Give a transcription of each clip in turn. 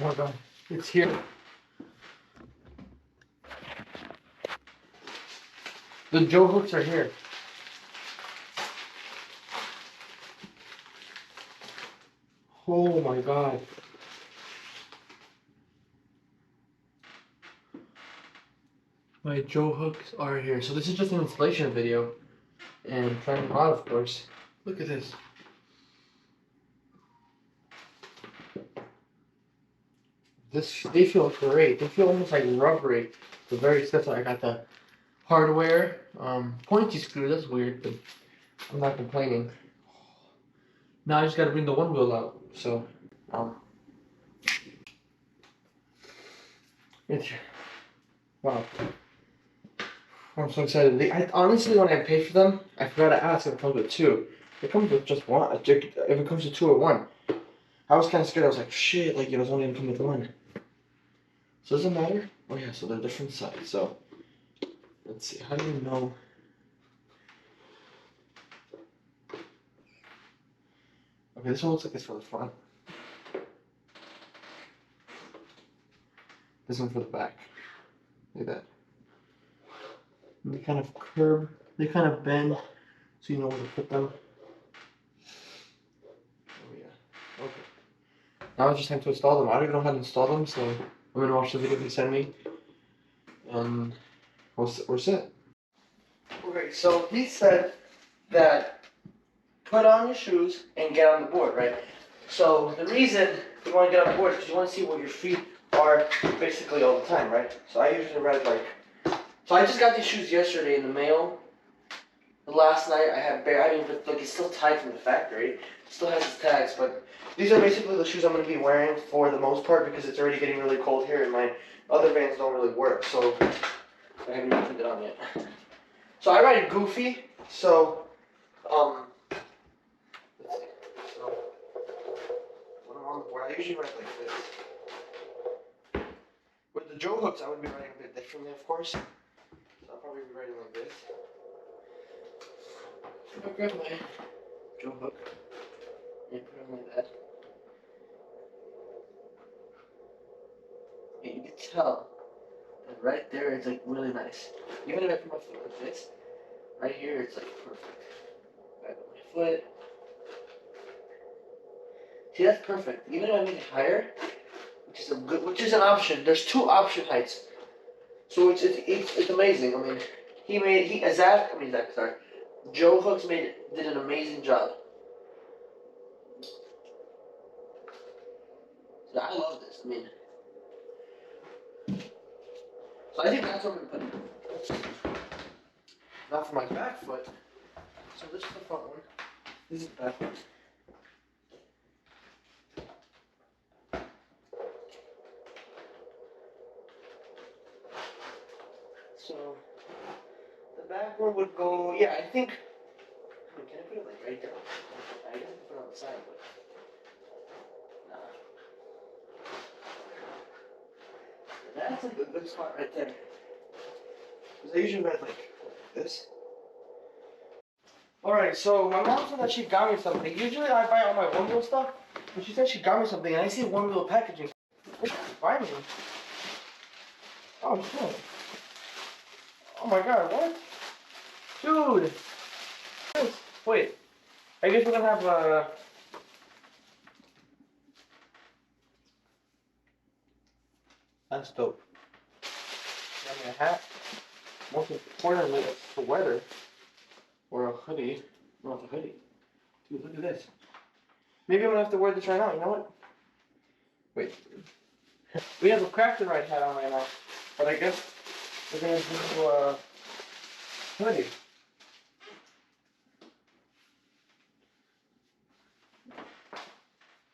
Oh my god, it's here. The Joe hooks are here. Oh my god. My Joe hooks are here. So this is just an installation video. And trying them out, of course. Look at this. They feel great. They feel almost like rubbery. They're very stiff. I got the hardware. Pointy screw, that's weird, but I'm not complaining. Now I just gotta bring the OneWheel out. So, it's, wow. I'm so excited. Honestly, when I paid for them, I forgot to ask if it comes with two. It comes with just one. If it comes with two or one. I was kind of scared. I was like, shit, like, it was only gonna come with one. So does it matter? Oh yeah, so they're different size. So, let's see. How do you know? Okay, this one looks like it's for the front. This one for the back. Look at that. And they kind of curve. They kind of bend, so you know where to put them. Oh yeah. Okay. Now it's just time to install them. I don't even know how to install them, so I'm gonna watch the video they send me, and we're set. Okay, so he said that put on your shoes and get on the board, right? So the reason you want to get on the board is because you want to see where your feet are basically all the time, right? So I usually ride like. So I just got these shoes yesterday in the mail. Last night I had like it's still tied from the factory. It still has its tags, but these are basically the shoes I'm going to be wearing for the most part because it's already getting really cold here and my other Vans don't really work, so I haven't even put it on yet. So I ride goofy, so let's see. So when I'm on the board, I usually ride like this. With the Joe hooks, I would be riding a bit differently, of course. So I'll probably be riding like this. I'll grab my Joe hook and put it on like that. And you can tell that right there it's like really nice. Even if I put my foot like this, right here it's like perfect. I put my foot. See, that's perfect. Even if I make it higher, which is an option. There's two option heights. So it's amazing. I mean, sorry. Joe Hooks did an amazing job. So I love this. I mean, so I think that's what I'm gonna put. Not for my back foot. So this is the front one. This is the back one. So the back one would go. Yeah, I think. I mean, can I put it like right there? I guess I can put it on the side, but. That's like a good spot right there. Because I usually ride like this. Alright, so my mom said that she got me something. Usually I buy all my OneWheel stuff, but she said she got me something, and I see OneWheel packaging. What did she buy me? Oh shit. Oh my god, what? Dude! Wait. I guess we're gonna have That's dope. Got me a hat. Most importantly, a sweater. Or a hoodie. No, it's a hoodie. Dude, look at this. Maybe I'm gonna have to wear this right now, you know what? Wait. We have a Crafted Ride hat on right now. But I guess we're gonna do a hoodie.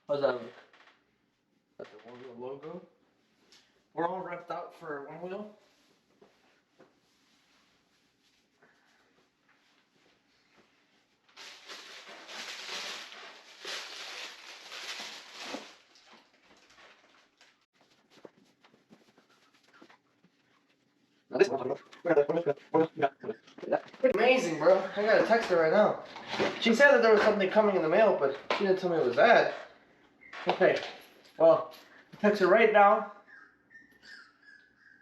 How's that look? Got the OneWheel logo. We're all repped out for OneWheel. Amazing, bro. I gotta text her right now. She said that there was something coming in the mail, but she didn't tell me it was that. Okay. Well, Tucks it right down.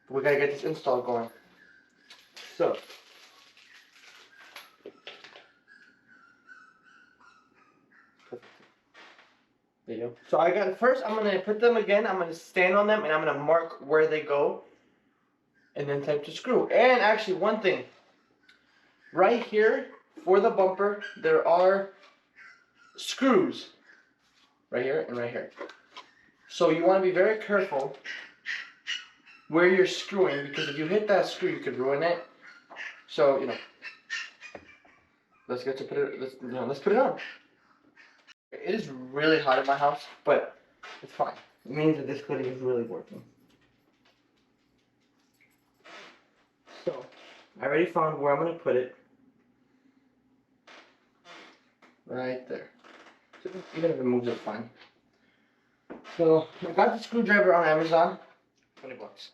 We gotta get this install going. So. There you go. So I got, first I'm gonna put them again, I'm gonna stand on them and I'm gonna mark where they go. And then type to screw. And actually one thing. Right here, for the bumper, there are screws. Right here and right here. So you wanna be very careful where you're screwing, because if you hit that screw, you could ruin it. So, you know, let's get to put it, let's put it on. It is really hot in my house, but it's fine. It means that this hoodie is really working. So, I already found where I'm going to put it. Right there. So, even if it moves, it's fine. So, I got the screwdriver on Amazon. 20 bucks.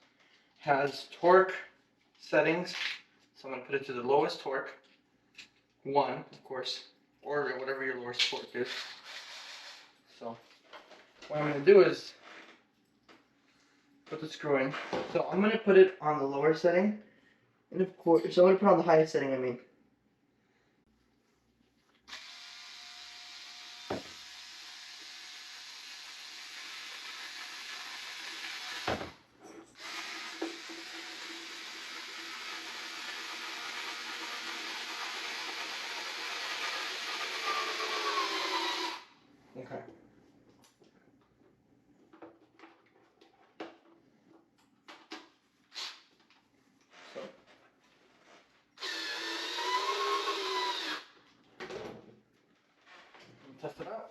Has torque settings. So, I'm going to put it to the lowest torque. 1, of course. Or whatever your lowest torque is. So, what I'm going to do is put the screw in. So, I'm going to put it on the lower setting. And of course, so I'm going to put it on the highest setting, I mean. Okay. So. Test it out.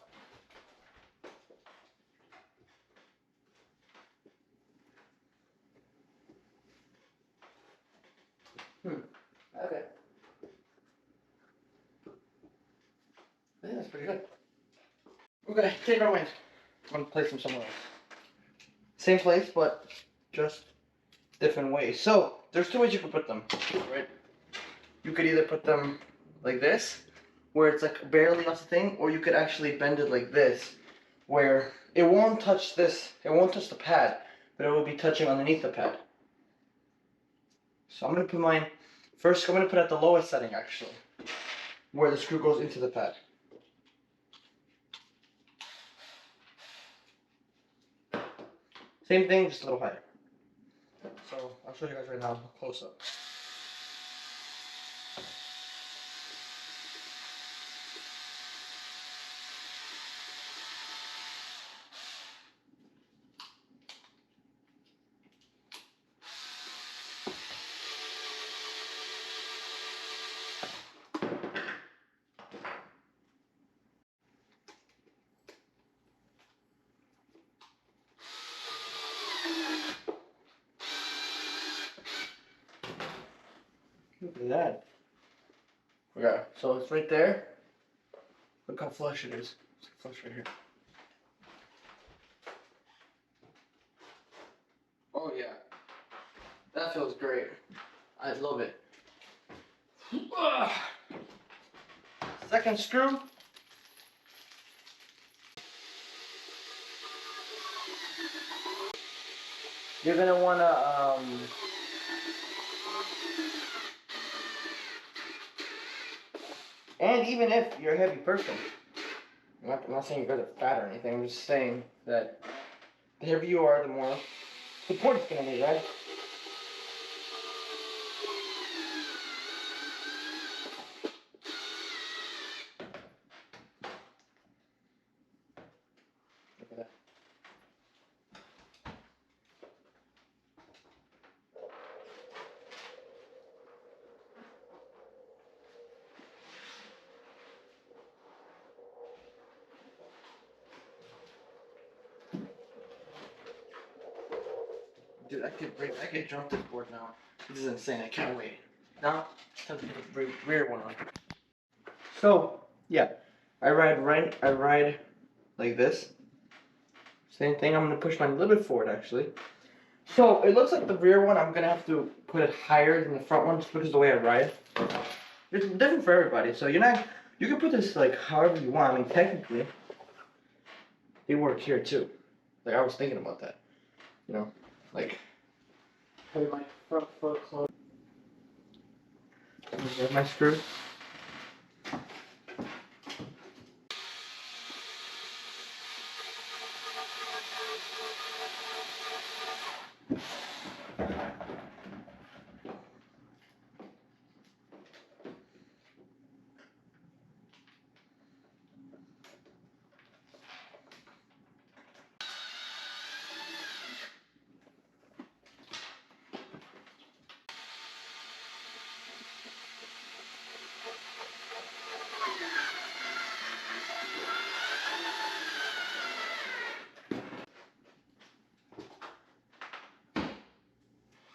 Okay. I think that's pretty good. Okay, take our wind. I'm gonna place them somewhere else. Same place, but just different ways. So, there's 2 ways you can put them, right? You could either put them like this, where it's like barely off the thing, or you could actually bend it like this, where it won't touch this, it won't touch the pad, but it will be touching underneath the pad. So I'm gonna put mine, first I'm gonna put it at the lowest setting actually, where the screw goes into the pad. Same thing, just a little higher. So I'll show you guys right now, close up. Look at that. Yeah, so it's right there. Look how flush it is. It's flush right here. Oh yeah. That feels great. I love it. Second screw. You're gonna wanna and even if you're a heavy person, I'm not saying you guys are fat or anything, I'm just saying that the heavier you are, the more support it's gonna need, right? Look at that. Dude, I could jump this board now. This is insane. I can't wait. Now, time to put the rear one on. So, yeah, I ride like this. Same thing. I'm gonna push mine a little bit forward, actually. So it looks like the rear one, I'm gonna have to put it higher than the front one, just because of the way I ride. It's different for everybody. So you can put this like however you want. I mean, technically, they work here too. Like I was thinking about that, you know, like having my front foot closed. There's my screw.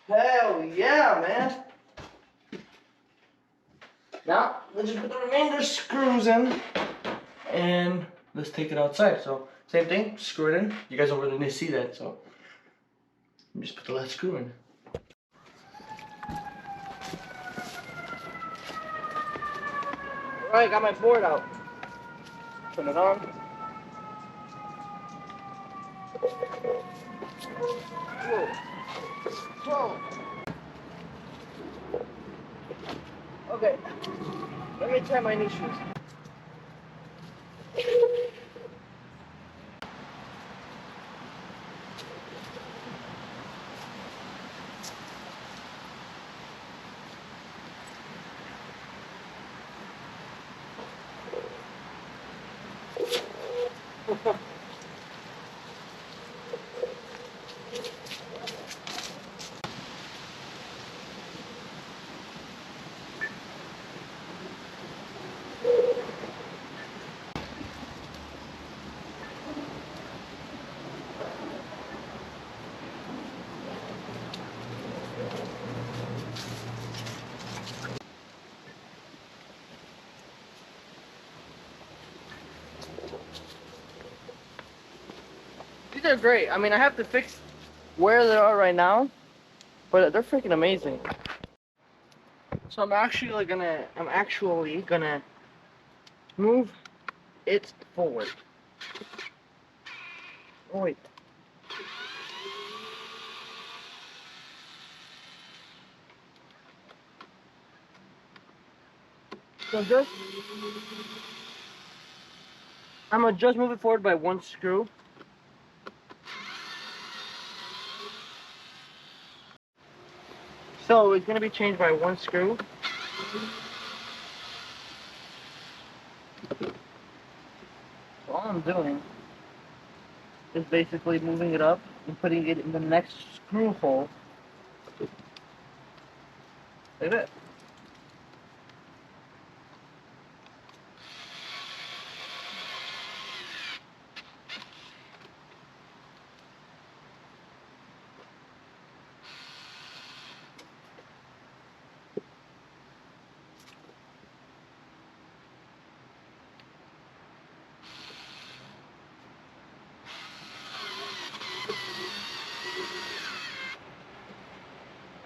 Hell yeah, man! Now, let's just put the remainder screws in, and let's take it outside. So, same thing, screw it in. You guys don't really need to see that, so just put the last screw in. Alright, got my board out. Turn it on. Whoa. Whoa. Okay, let me try my new shoes. These are great. I mean, I have to fix where they are right now, but they're freaking amazing. So I'm actually gonna move it forward. Oh wait. So I'm gonna just move it forward by one screw. So it's gonna be changed by one screw. So all I'm doing is basically moving it up and putting it in the next screw hole. Like that.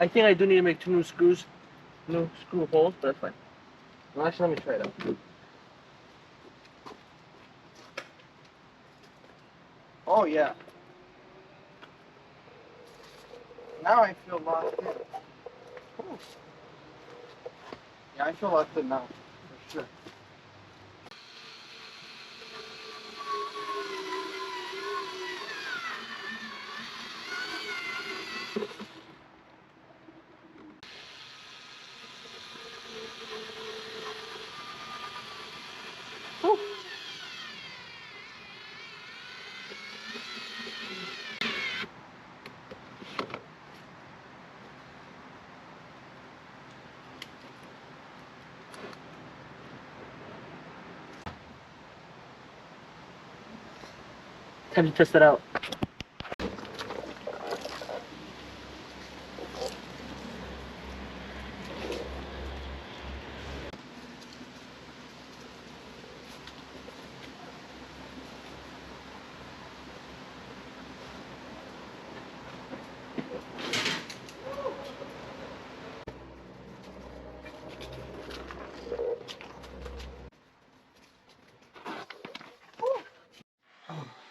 I think I do need to make two new screw holes, but that's fine. Well, actually, let me try it out. Oh yeah. Now I feel locked in. Ooh. Yeah, I feel locked in now, for sure. Whew. Time to test it out.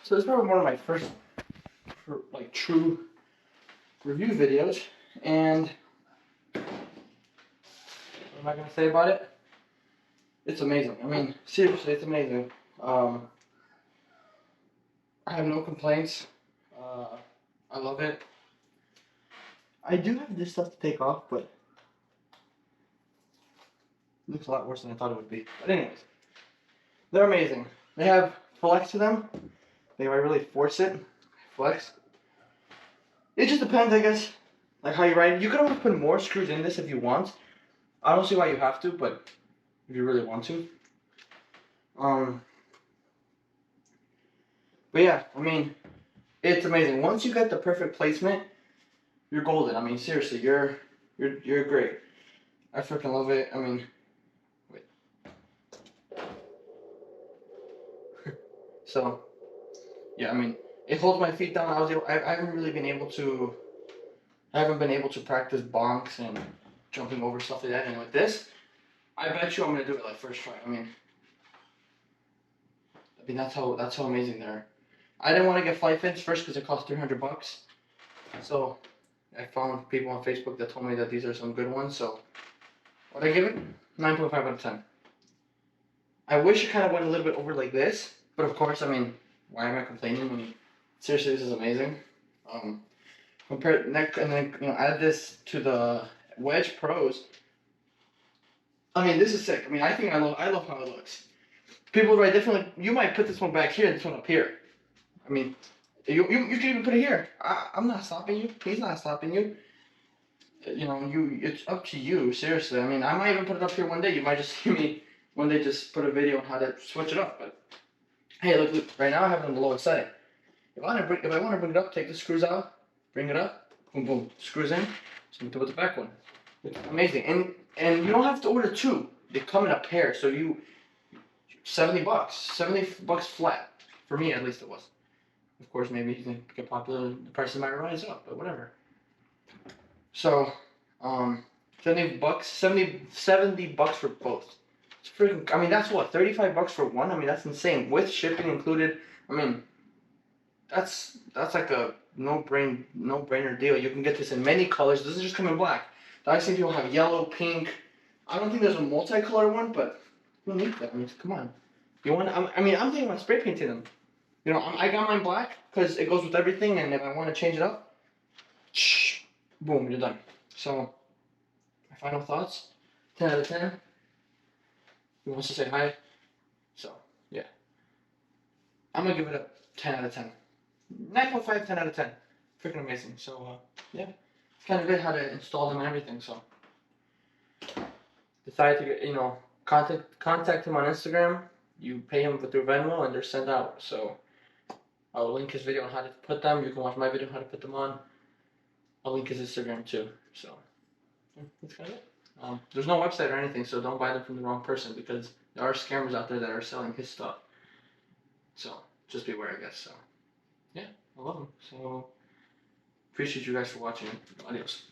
So this is probably one of my first for like true review videos. And what am I gonna say about it? It's amazing. I mean, seriously, it's amazing. I have no complaints. I love it. I do have this stuff to take off, but it looks a lot worse than I thought it would be. But anyways, they're amazing. They have flex to them. If I really force it, flex. It just depends, I guess, like how you ride it. You can always put more screws in this if you want. I don't see why you have to, but if you really want to. But yeah, I mean, it's amazing. Once you get the perfect placement, you're golden. I mean, seriously, you're great. I freaking love it. I mean, wait. So, yeah, I mean, it holds my feet down. I haven't really been able to. I haven't been able to practice bonks and jumping over stuff like that. And with this, I bet you I'm gonna do it like first try. I mean, that's how amazing they are. I didn't want to get flight fins first because it cost $300. So I found people on Facebook that told me that these are some good ones. So what I give it? 9.5 out of 10. I wish it kind of went a little bit over like this, but of course, I mean, why am I complaining when seriously, this is amazing. Compare neck and then add this to the Wedge Pros. I mean, this is sick. I mean, I love how it looks. People write differently. You might put this one back here and this one up here. I mean, you can even put it here. I'm not stopping you. He's not stopping you. It's up to you. Seriously. I mean, I might even put it up here one day. You might just see me one day just put a video on how to switch it up. But hey, look. Right now I have it on the lowest setting. If I want to bring it up, take the screws out, bring it up, boom, boom, screws in. So I'm gonna put the back one. It's amazing, and you don't have to order two. They come in a pair, so $70, $70 flat. For me, at least it was. Of course, maybe you can get popular, the prices might rise up, but whatever. So, $70, 70 bucks for both. It's freaking. I mean, that's what, $35 for one. I mean, that's insane with shipping included. I mean, that's like a no-brainer deal. You can get this in many colors. This doesn't just come in black. I've seen people have yellow, pink. I don't think there's a multicolor one, but you don't need that. I mean, come on. You want? I'm thinking about spray painting them. I got mine black because it goes with everything, and if I want to change it up, boom, you're done. So, my final thoughts: 10 out of 10. Who wants to say hi? So, yeah, I'm gonna give it a 10 out of 10. 9.5, 10 out of 10. Freaking amazing. So, yeah, it's kind of it how to install them and everything. So, decided to get, contact him on Instagram. You pay him through Venmo and they're sent out. So, I'll link his video on how to put them. You can watch my video on how to put them on. I'll link his Instagram too. So, yeah, that's kind of it. There's no website or anything, so don't buy them from the wrong person because there are scammers out there that are selling his stuff. So, just beware, I guess. So, yeah, I love him. So, appreciate you guys for watching. Adios.